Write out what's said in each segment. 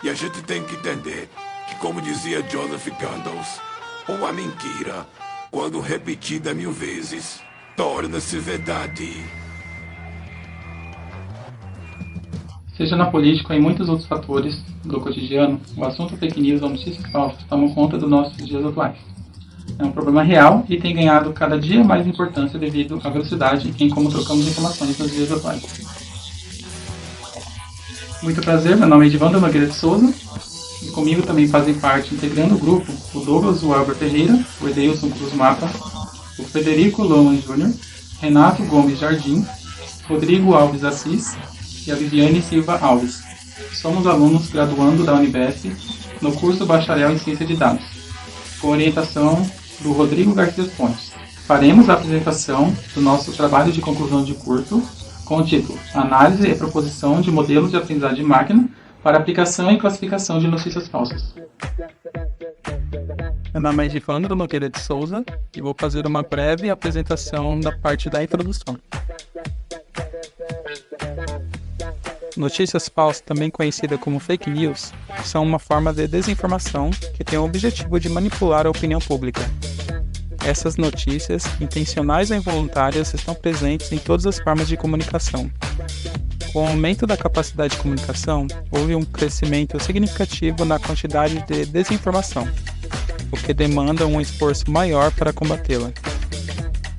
E a gente tem que entender que, como dizia Joseph Goebbels, uma mentira, quando repetida 1000 vezes, torna-se verdade. Seja na política ou em muitos outros fatores do cotidiano, o assunto fake news ou notícias falsas tomam conta dos nossos dias atuais. É um problema real e tem ganhado cada dia mais importância devido à velocidade em como trocamos informações nos dias atuais. Muito prazer, meu nome é Edivandro Nogueira de Souza e comigo também fazem parte, integrando o grupo, o Douglas Welber Ferreira, o Edeilson Cruz Mata, o Federico Loman Júnior, Renato Gomes Jardim, Rodrigo Alves Assis e a Viviane Silva Alves. Somos alunos graduando da Unibesp no curso Bacharel em Ciência de Dados, com orientação do Rodrigo Garcia Pontes. Faremos a apresentação do nosso trabalho de conclusão de curso com o título Análise e Proposição de Modelos de Aprendizagem de Máquina para Aplicação e Classificação de Notícias Falsas. Meu nome é Edivandro Nogueira de Souza e vou fazer uma breve apresentação da parte da introdução. Notícias falsas, também conhecidas como fake news, são uma forma de desinformação que tem o objetivo de manipular a opinião pública. Essas notícias, intencionais ou involuntárias, estão presentes em todas as formas de comunicação. Com o aumento da capacidade de comunicação, houve um crescimento significativo na quantidade de desinformação, o que demanda um esforço maior para combatê-la.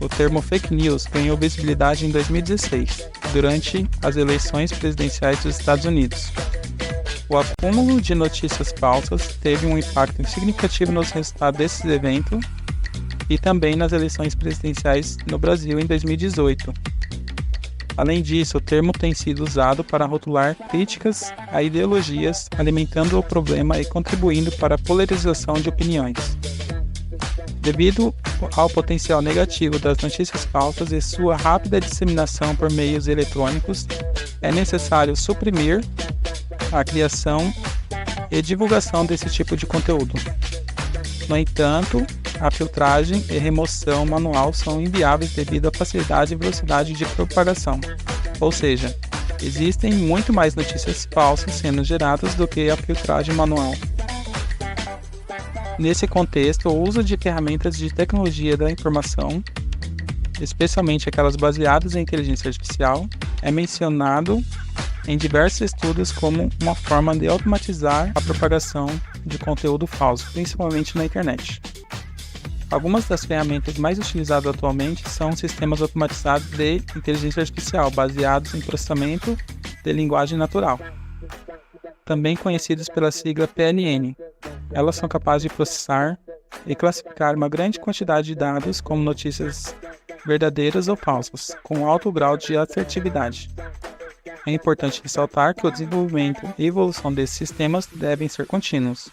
O termo fake news ganhou visibilidade em 2016, durante as eleições presidenciais dos Estados Unidos. O acúmulo de notícias falsas teve um impacto significativo nos resultados desses eventos e também nas eleições presidenciais no Brasil em 2018. Além disso, o termo tem sido usado para rotular críticas a ideologias, alimentando o problema e contribuindo para a polarização de opiniões. Devido ao potencial negativo das notícias falsas e sua rápida disseminação por meios eletrônicos, é necessário suprimir a criação e divulgação desse tipo de conteúdo. No entanto, a filtragem e remoção manual são inviáveis devido à facilidade e velocidade de propagação. Ou seja, existem muito mais notícias falsas sendo geradas do que a filtragem manual. Nesse contexto, o uso de ferramentas de tecnologia da informação, especialmente aquelas baseadas em inteligência artificial, é mencionado em diversos estudos como uma forma de automatizar a propagação de conteúdo falso, principalmente na internet. Algumas das ferramentas mais utilizadas atualmente são sistemas automatizados de inteligência artificial, baseados em processamento de linguagem natural, também conhecidos pela sigla PLN. Elas são capazes de processar e classificar uma grande quantidade de dados como notícias verdadeiras ou falsas, com alto grau de assertividade. É importante ressaltar que o desenvolvimento e evolução desses sistemas devem ser contínuos,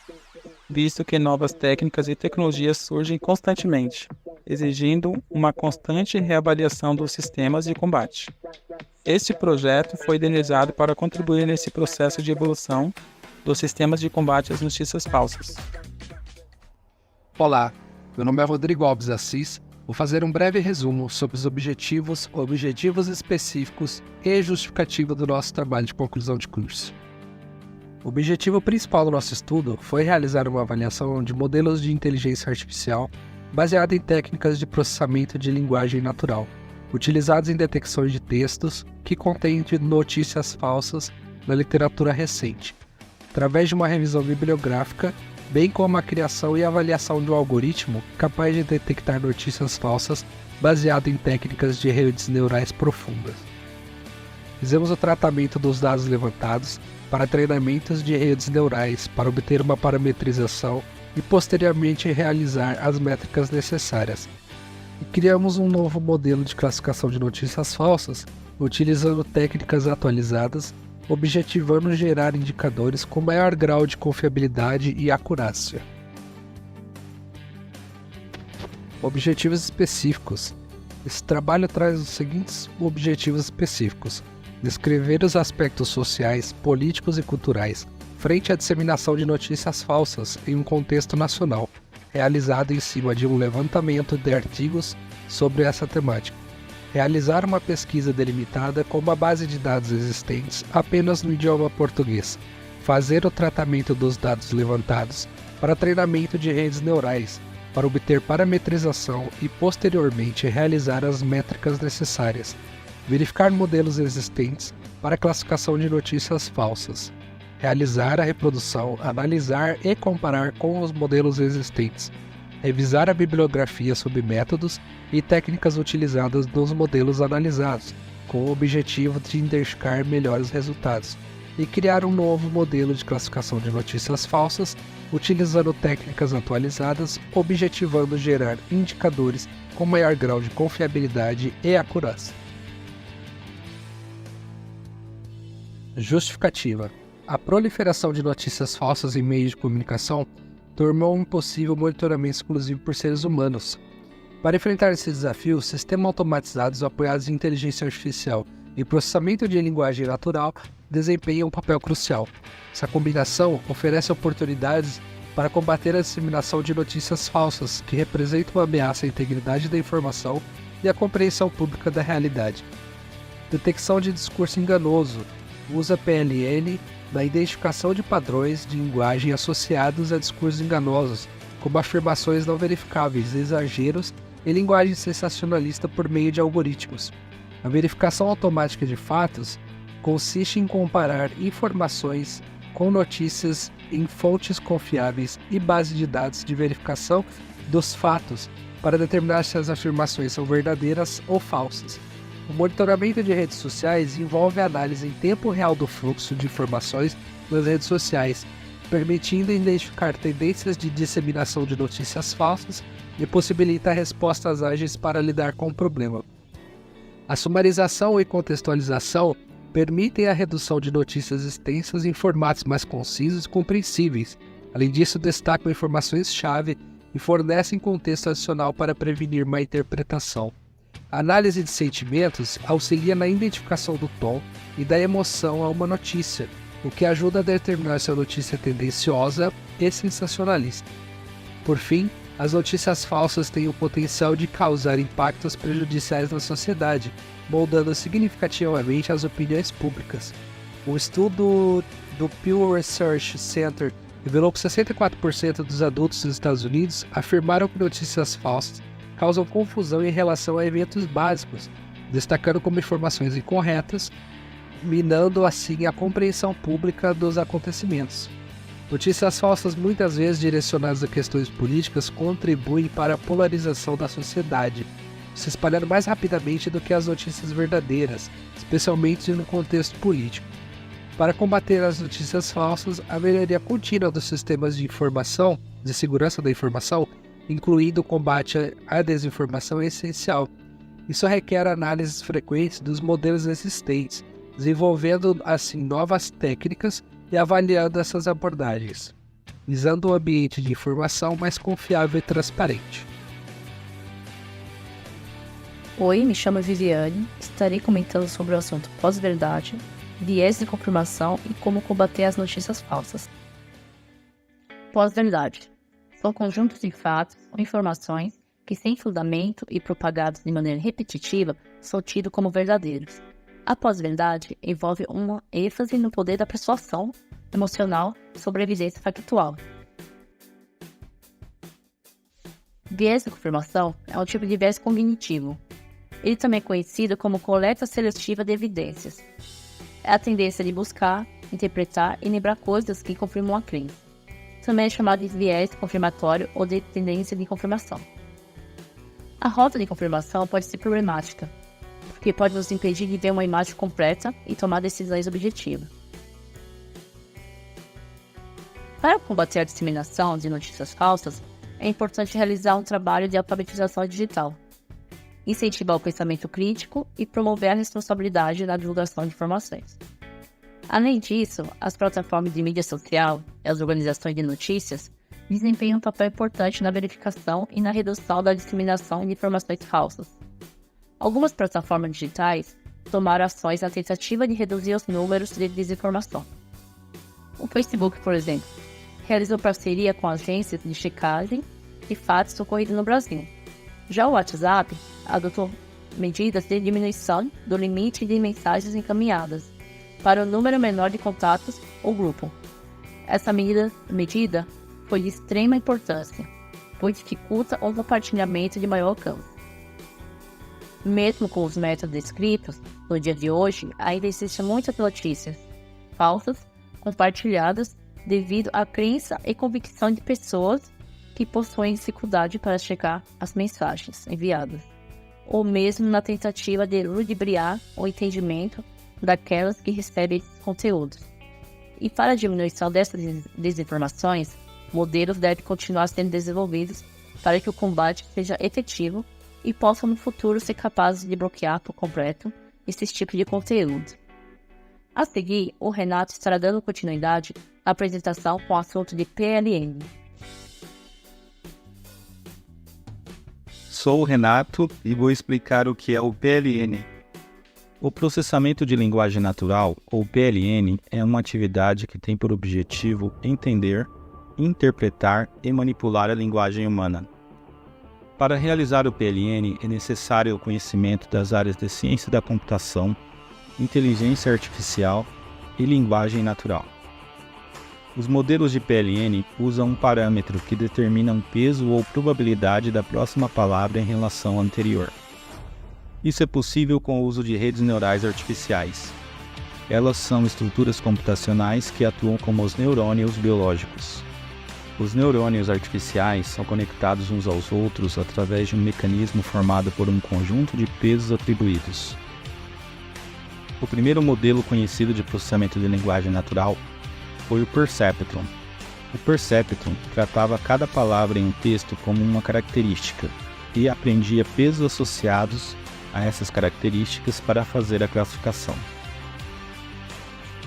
visto que novas técnicas e tecnologias surgem constantemente, exigindo uma constante reavaliação dos sistemas de combate. Este projeto foi idealizado para contribuir nesse processo de evolução dos sistemas de combate às notícias falsas. Olá, meu nome é Rodrigo Alves Assis. Vou fazer um breve resumo sobre os objetivos específicos e justificativa do nosso trabalho de conclusão de curso. O objetivo principal do nosso estudo foi realizar uma avaliação de modelos de inteligência artificial baseada em técnicas de processamento de linguagem natural, utilizados em detecções de textos que contêm notícias falsas na literatura recente, através de uma revisão bibliográfica, bem como a criação e avaliação de um algoritmo capaz de detectar notícias falsas baseado em técnicas de redes neurais profundas. Fizemos o tratamento dos dados levantados para treinamentos de redes neurais para obter uma parametrização e posteriormente realizar as métricas necessárias. E criamos um novo modelo de classificação de notícias falsas, utilizando técnicas atualizadas, objetivando gerar indicadores com maior grau de confiabilidade e acurácia. Objetivos específicos. Esse trabalho traz os seguintes objetivos específicos: descrever os aspectos sociais, políticos e culturais frente à disseminação de notícias falsas em um contexto nacional, realizado em cima de um levantamento de artigos sobre essa temática. Realizar uma pesquisa delimitada com uma base de dados existentes apenas no idioma português, fazer o tratamento dos dados levantados para treinamento de redes neurais, para obter parametrização e posteriormente realizar as métricas necessárias, verificar modelos existentes para classificação de notícias falsas, realizar a reprodução, analisar e comparar com os modelos existentes, revisar a bibliografia sobre métodos e técnicas utilizadas nos modelos analisados, com o objetivo de identificar melhores resultados, e criar um novo modelo de classificação de notícias falsas, utilizando técnicas atualizadas, objetivando gerar indicadores com maior grau de confiabilidade e acurácia. Justificativa. A proliferação de notícias falsas em meios de comunicação tornou impossível o monitoramento exclusivo por seres humanos. Para enfrentar esse desafio, sistemas automatizados apoiados em inteligência artificial e processamento de linguagem natural desempenham um papel crucial. Essa combinação oferece oportunidades para combater a disseminação de notícias falsas que representam uma ameaça à integridade da informação e à compreensão pública da realidade. Detecção de discurso enganoso. Usa PLN na identificação de padrões de linguagem associados a discursos enganosos, como afirmações não verificáveis, exageros e linguagem sensacionalista por meio de algoritmos. A verificação automática de fatos consiste em comparar informações com notícias em fontes confiáveis e bases de dados de verificação dos fatos para determinar se as afirmações são verdadeiras ou falsas. O monitoramento de redes sociais envolve a análise em tempo real do fluxo de informações nas redes sociais, permitindo identificar tendências de disseminação de notícias falsas e possibilita respostas ágeis para lidar com o problema. A sumarização e contextualização permitem a redução de notícias extensas em formatos mais concisos e compreensíveis. Além disso, destacam informações-chave e fornecem contexto adicional para prevenir má interpretação. A análise de sentimentos auxilia na identificação do tom e da emoção a uma notícia, o que ajuda a determinar se a notícia é tendenciosa e sensacionalista. Por fim, as notícias falsas têm o potencial de causar impactos prejudiciais na sociedade, moldando significativamente as opiniões públicas. Um estudo do Pew Research Center revelou que 64% dos adultos dos Estados Unidos afirmaram que notícias falsas causam confusão em relação a eventos básicos, destacando como informações incorretas, minando assim a compreensão pública dos acontecimentos. Notícias falsas, muitas vezes direcionadas a questões políticas, contribuem para a polarização da sociedade, se espalhando mais rapidamente do que as notícias verdadeiras, especialmente no contexto político. Para combater as notícias falsas, a melhoria contínua dos sistemas de informação, de segurança da informação, incluindo o combate à desinformação, é essencial. Isso requer análises frequentes dos modelos existentes, desenvolvendo assim novas técnicas e avaliando essas abordagens, visando um ambiente de informação mais confiável e transparente. Oi, me chamo Viviane, estarei comentando sobre o assunto pós-verdade, viés de confirmação e como combater as notícias falsas. Pós-verdade são conjuntos de fatos ou informações que, sem fundamento e propagados de maneira repetitiva, são tidos como verdadeiros. A pós-verdade envolve uma ênfase no poder da persuasão emocional sobre a evidência factual. Viés de confirmação é um tipo de viés cognitivo. Ele também é conhecido como coleta seletiva de evidências. É a tendência de buscar, interpretar e lembrar coisas que confirmam a crença. Também é chamado de viés confirmatório ou de tendência de confirmação. A rota de confirmação pode ser problemática, porque pode nos impedir de ver uma imagem completa e tomar decisões objetivas. Para combater a disseminação de notícias falsas, é importante realizar um trabalho de alfabetização digital, incentivar o pensamento crítico e promover a responsabilidade na divulgação de informações. Além disso, as plataformas de mídia social e as organizações de notícias desempenham um papel importante na verificação e na redução da disseminação de informações falsas. Algumas plataformas digitais tomaram ações na tentativa de reduzir os números de desinformação. O Facebook, por exemplo, realizou parceria com agências de checagem de fatos ocorridos no Brasil. Já o WhatsApp adotou medidas de diminuição do limite de mensagens encaminhadas para um número menor de contatos ou grupo, Essa medida foi de extrema importância, pois dificulta o compartilhamento de maior alcance. Mesmo com os métodos descritos, no dia de hoje, ainda existem muitas notícias falsas compartilhadas devido à crença e convicção de pessoas que possuem dificuldade para checar as mensagens enviadas, ou mesmo na tentativa de ludibriar o entendimento daquelas que recebem esses conteúdos. E para a diminuição dessas desinformações, modelos devem continuar sendo desenvolvidos para que o combate seja efetivo e possam no futuro ser capazes de bloquear por completo esse tipo de conteúdo. A seguir, o Renato estará dando continuidade à apresentação com o assunto de PLN. Sou o Renato e vou explicar o que é o PLN. O processamento de linguagem natural, ou PLN, é uma atividade que tem por objetivo entender, interpretar e manipular a linguagem humana. Para realizar o PLN é necessário o conhecimento das áreas de ciência da computação, inteligência artificial e linguagem natural. Os modelos de PLN usam um parâmetro que determina um peso ou probabilidade da próxima palavra em relação à anterior. Isso é possível com o uso de redes neurais artificiais. Elas são estruturas computacionais que atuam como os neurônios biológicos. Os neurônios artificiais são conectados uns aos outros através de um mecanismo formado por um conjunto de pesos atribuídos. O primeiro modelo conhecido de processamento de linguagem natural foi o Perceptron. O Perceptron tratava cada palavra em um texto como uma característica e aprendia pesos associados a essas características para fazer a classificação.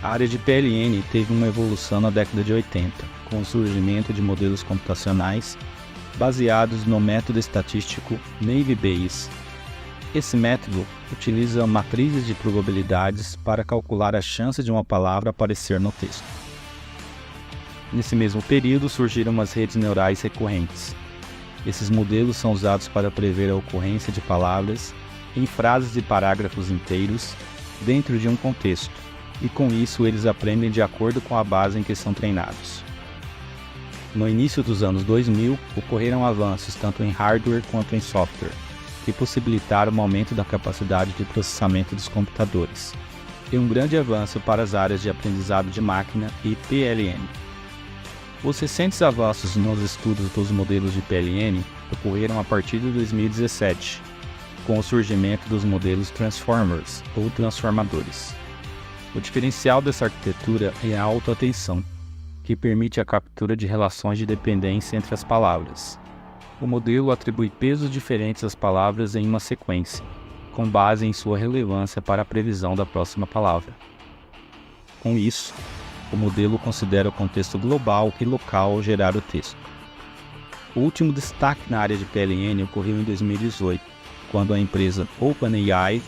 A área de PLN teve uma evolução na década de 80, com o surgimento de modelos computacionais baseados no método estatístico Naive Bayes. Esse método utiliza matrizes de probabilidades para calcular a chance de uma palavra aparecer no texto. Nesse mesmo período surgiram as redes neurais recorrentes. Esses modelos são usados para prever a ocorrência de palavras em frases e parágrafos inteiros dentro de um contexto, e com isso eles aprendem de acordo com a base em que são treinados. No início dos anos 2000, ocorreram avanços tanto em hardware quanto em software, que possibilitaram um aumento da capacidade de processamento dos computadores, e um grande avanço para as áreas de aprendizado de máquina e PLN. Os recentes avanços nos estudos dos modelos de PLN ocorreram a partir de 2017, com o surgimento dos modelos Transformers ou transformadores. O diferencial dessa arquitetura é a autoatenção, que permite a captura de relações de dependência entre as palavras. O modelo atribui pesos diferentes às palavras em uma sequência, com base em sua relevância para a previsão da próxima palavra. Com isso, o modelo considera o contexto global e local ao gerar o texto. O último destaque na área de PLN ocorreu em 2018, quando a empresa OpenAI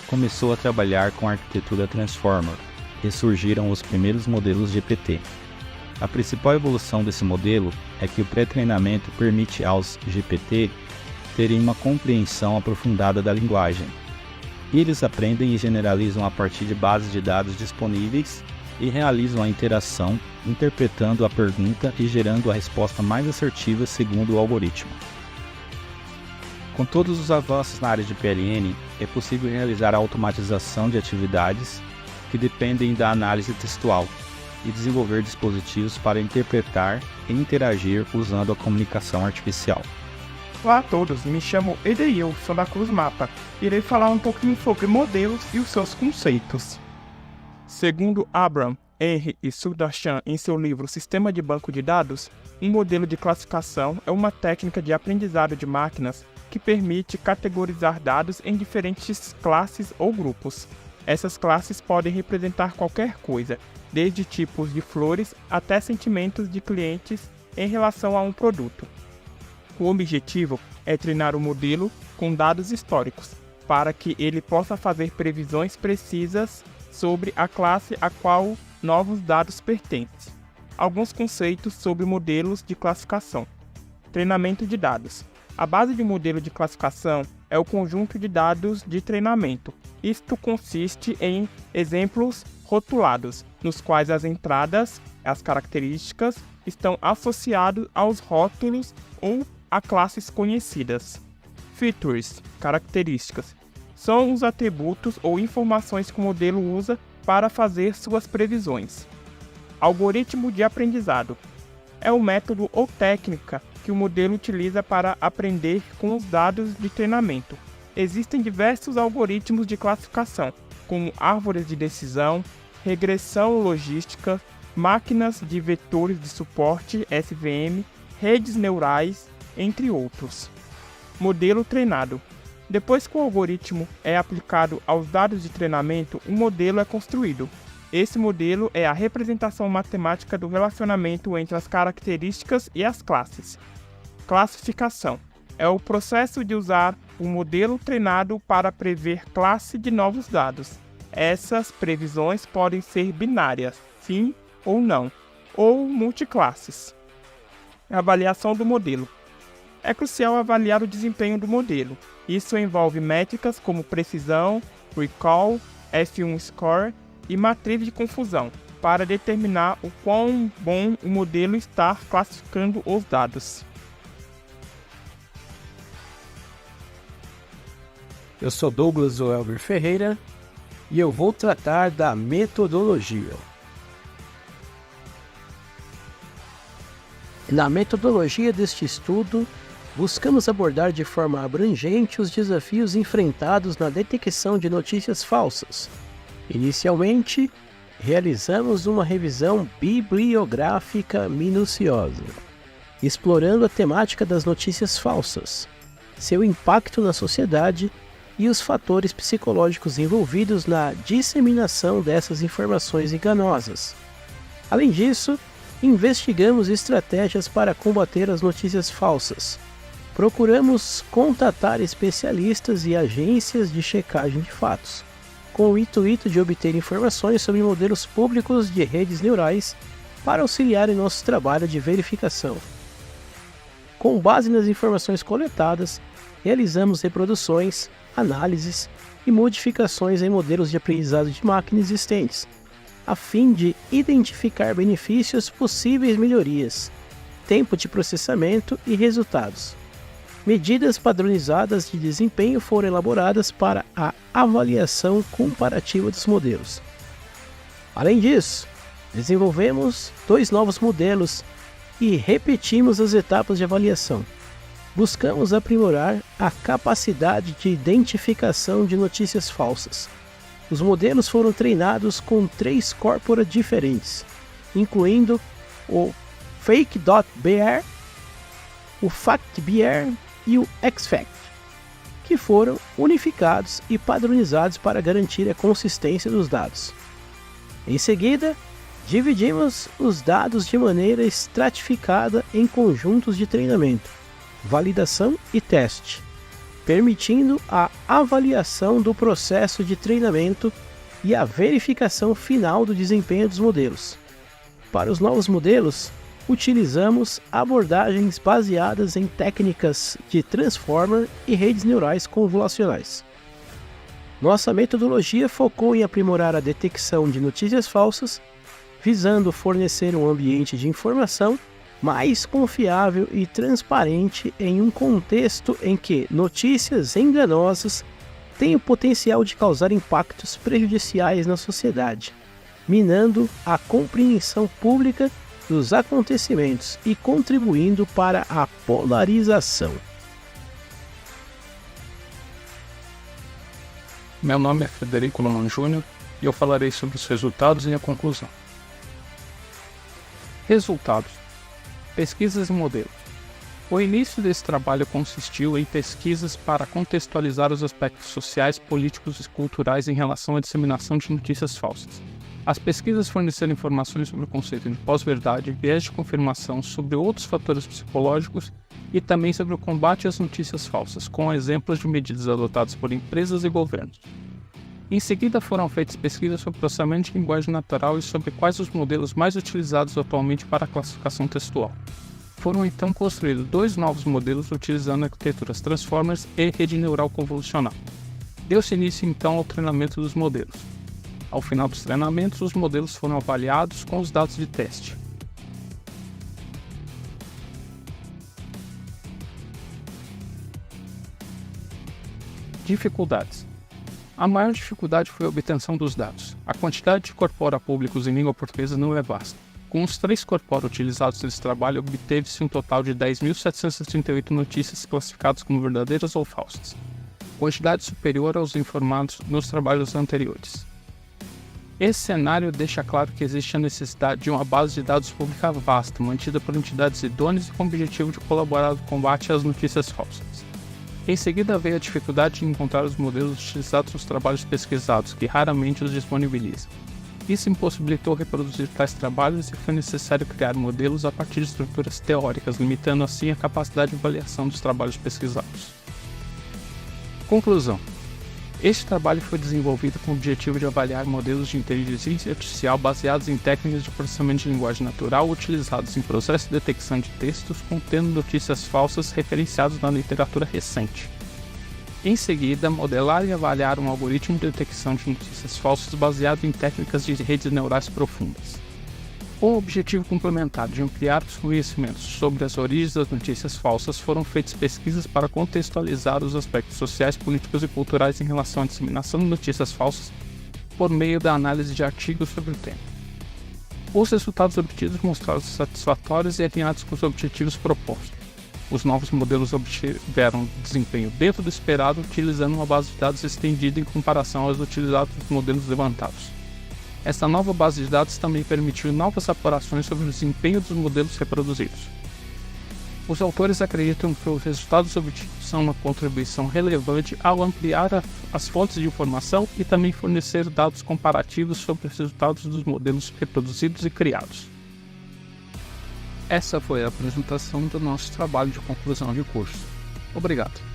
começou a trabalhar com a arquitetura Transformer e surgiram os primeiros modelos GPT. A principal evolução desse modelo é que o pré-treinamento permite aos GPT terem uma compreensão aprofundada da linguagem. Eles aprendem e generalizam a partir de bases de dados disponíveis e realizam a interação, interpretando a pergunta e gerando a resposta mais assertiva segundo o algoritmo. Com todos os avanços na área de PLN, é possível realizar a automatização de atividades que dependem da análise textual e desenvolver dispositivos para interpretar e interagir usando a comunicação artificial. Olá a todos, me chamo Edeilson da Cruz Mapa. Irei falar um pouquinho sobre modelos e os seus conceitos. Segundo Abraham, Henry e Sudarshan em seu livro Sistema de Banco de Dados, um modelo de classificação é uma técnica de aprendizado de máquinas que permite categorizar dados em diferentes classes ou grupos. Essas classes podem representar qualquer coisa, desde tipos de flores até sentimentos de clientes em relação a um produto. O objetivo é treinar o modelo com dados históricos, para que ele possa fazer previsões precisas sobre a classe a qual novos dados pertencem. Alguns conceitos sobre modelos de classificação. Treinamento de dados. A base de um modelo de classificação é o conjunto de dados de treinamento. Isto consiste em exemplos rotulados, nos quais as entradas As características estão associadas aos rótulos ou a classes conhecidas. Features, características, são os atributos ou informações que o modelo usa para fazer suas previsões. Algoritmo de aprendizado é o método ou técnica que o modelo utiliza para aprender com os dados de treinamento. Existem diversos algoritmos de classificação, como árvores de decisão, regressão logística, máquinas de vetores de suporte (SVM), redes neurais, entre outros. Modelo treinado. Depois que o algoritmo é aplicado aos dados de treinamento, um modelo é construído. Esse modelo é a representação matemática do relacionamento entre as características e as classes. Classificação é o processo de usar o modelo treinado para prever classe de novos dados. Essas previsões podem ser binárias, sim ou não, ou multiclasses. Avaliação do modelo. É crucial avaliar o desempenho do modelo. Isso envolve métricas como precisão, recall, F1 score e matriz de confusão, para determinar o quão bom o modelo está classificando os dados. Eu sou Douglas Welber Ferreira e eu vou tratar da metodologia. Na metodologia deste estudo, buscamos abordar de forma abrangente os desafios enfrentados na detecção de notícias falsas. Inicialmente, realizamos uma revisão bibliográfica minuciosa, explorando a temática das notícias falsas, seu impacto na sociedade e os fatores psicológicos envolvidos na disseminação dessas informações enganosas. Além disso, investigamos estratégias para combater as notícias falsas. Procuramos contatar especialistas e agências de checagem de fatos, com o intuito de obter informações sobre modelos públicos de redes neurais para auxiliar em nosso trabalho de verificação. Com base nas informações coletadas, realizamos reproduções, análises e modificações em modelos de aprendizado de máquina existentes, a fim de identificar benefícios, possíveis melhorias, tempo de processamento e resultados. Medidas padronizadas de desempenho foram elaboradas para a avaliação comparativa dos modelos. Além disso, desenvolvemos 2 novos modelos e repetimos as etapas de avaliação. Buscamos aprimorar a capacidade de identificação de notícias falsas. Os modelos foram treinados com 3 corpora diferentes, incluindo o Fake.BR, o Fact.BR e o X-Fact, que foram unificados e padronizados para garantir a consistência dos dados. Em seguida, dividimos os dados de maneira estratificada em conjuntos de treinamento, validação e teste, permitindo a avaliação do processo de treinamento e a verificação final do desempenho dos modelos. Para os novos modelos, utilizamos abordagens baseadas em técnicas de Transformer e redes neurais convolucionais. Nossa metodologia focou em aprimorar a detecção de notícias falsas, visando fornecer um ambiente de informação mais confiável e transparente em um contexto em que notícias enganosas têm o potencial de causar impactos prejudiciais na sociedade, minando a compreensão pública dos acontecimentos e contribuindo para a polarização. Meu nome é Frederico Lomão Júnior e eu falarei sobre os resultados e a conclusão. Resultados. Pesquisas e modelos. O início desse trabalho consistiu em pesquisas para contextualizar os aspectos sociais, políticos e culturais em relação à disseminação de notícias falsas. As pesquisas forneceram informações sobre o conceito de pós-verdade, viés de confirmação, sobre outros fatores psicológicos e também sobre o combate às notícias falsas, com exemplos de medidas adotadas por empresas e governos. Em seguida foram feitas pesquisas sobre processamento de linguagem natural e sobre quais os modelos mais utilizados atualmente para a classificação textual. Foram então construídos 2 novos modelos utilizando arquiteturas Transformers e rede neural convolucional. Deu-se início então ao treinamento dos modelos. Ao final dos treinamentos, os modelos foram avaliados com os dados de teste. Dificuldades. A maior dificuldade foi a obtenção dos dados. A quantidade de corpora públicos em língua portuguesa não é vasta. Com os 3 corpora utilizados nesse trabalho, obteve-se um total de 10.738 notícias classificadas como verdadeiras ou falsas, quantidade superior aos informados nos trabalhos anteriores. Esse cenário deixa claro que existe a necessidade de uma base de dados pública vasta, mantida por entidades idôneas e com o objetivo de colaborar no combate às notícias falsas. Em seguida veio a dificuldade de encontrar os modelos utilizados nos trabalhos pesquisados, que raramente os disponibilizam. Isso impossibilitou reproduzir tais trabalhos e foi necessário criar modelos a partir de estruturas teóricas, limitando assim a capacidade de avaliação dos trabalhos pesquisados. Conclusão. Este trabalho foi desenvolvido com o objetivo de avaliar modelos de inteligência artificial baseados em técnicas de processamento de linguagem natural utilizados em processo de detecção de textos contendo notícias falsas referenciadas na literatura recente. Em seguida, modelar e avaliar um algoritmo de detecção de notícias falsas baseado em técnicas de redes neurais profundas. Com o objetivo complementar de ampliar os conhecimentos sobre as origens das notícias falsas, foram feitas pesquisas para contextualizar os aspectos sociais, políticos e culturais em relação à disseminação de notícias falsas por meio da análise de artigos sobre o tema. Os resultados obtidos mostraram-se satisfatórios e alinhados com os objetivos propostos. Os novos modelos obtiveram desempenho dentro do esperado, utilizando uma base de dados estendida em comparação aos utilizados nos modelos levantados. Essa nova base de dados também permitiu novas apurações sobre o desempenho dos modelos reproduzidos. Os autores acreditam que os resultados obtidos são uma contribuição relevante ao ampliar as fontes de informação e também fornecer dados comparativos sobre os resultados dos modelos reproduzidos e criados. Essa foi a apresentação do nosso trabalho de conclusão de curso. Obrigado.